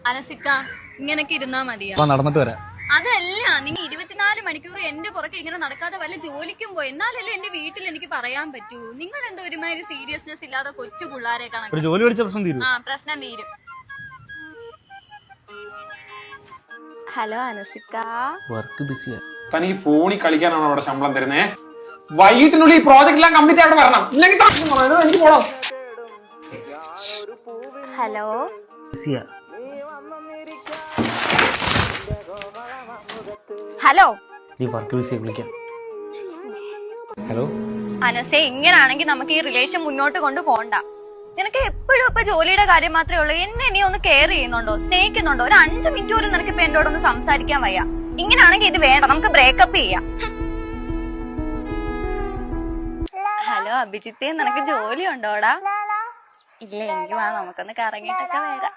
അനസിക്ക ഇങ്ങനൊക്കെ ഇരുന്നാ മതിയാ? നടന്നിട്ട് വരാം. അതല്ല, നിങ്ങൾ 24 മണിക്കൂർ എന്റെ പുറകെ ഇങ്ങനെ നടക്കാതെ വല്ല ജോലിക്കും പോയി എന്നാലല്ലേ എന്റെ വീട്ടിൽ എനിക്ക് പറയാൻ പറ്റൂ. നിങ്ങൾ എന്താ ഒരുമാതിരി സീരിയസ്നെസ് ഇല്ലാതെ കൊച്ചു പിള്ളാരെ ഒരു കണക്ക്. ജോലി പഠിച്ച പ്രശ്നം തീരും. ആ പ്രശ്നം തീരും. ഹലോ അനസിക്ക, വർക്ക് ബിസിയാ. തനിക്ക് ഫോണിൽ കളിക്കാനാണോ അവിടെ ശമ്പളം തരുന്നേ? വൈകിട്ടിനുള്ളിൽ ഈ പ്രോജക്റ്റ് എല്ലാം കംപ്ലീറ്റ് ആയിട്ട് വരണം, ഇല്ലെങ്കിൽ എനിക്ക് പോണം. ഹലോ ബിസിയാ. ഹലോ ഈ വർക്ക് ബിസിയാ, വിളിക്കാം. ഹലോ അനസെ, ഇങ്ങനാണെങ്കിൽ നമുക്ക് ഈ റിലേഷൻ മുന്നോട്ട് കൊണ്ട് പോണ്ട. നിനക്ക് എപ്പോഴും ഇപ്പൊ ജോലിയുടെ കാര്യം മാത്രമേ ഉള്ളൂ. എന്നെ നീ ഒന്ന് കെയർ ചെയ്യുന്നുണ്ടോ, സ്നേഹിക്കുന്നുണ്ടോ? ഒരു 5 മിനിറ്റ് പോലും നിനക്ക് ഇപ്പൊ എന്നോടൊന്ന് സംസാരിക്കാൻ വയ്യ. ഇങ്ങനാണെങ്കിൽ ഇത് വേണ്ട, നമുക്ക് ബ്രേക്കപ്പ് ചെയ്യാം. ഹലോ അഭിജിത്തെ, നിനക്ക് ജോലി ഉണ്ടോടാ? ഇല്ല, എങ്കിൽ വാ, നമുക്കൊന്ന് കറങ്ങിയിട്ടൊക്കെ വരാം.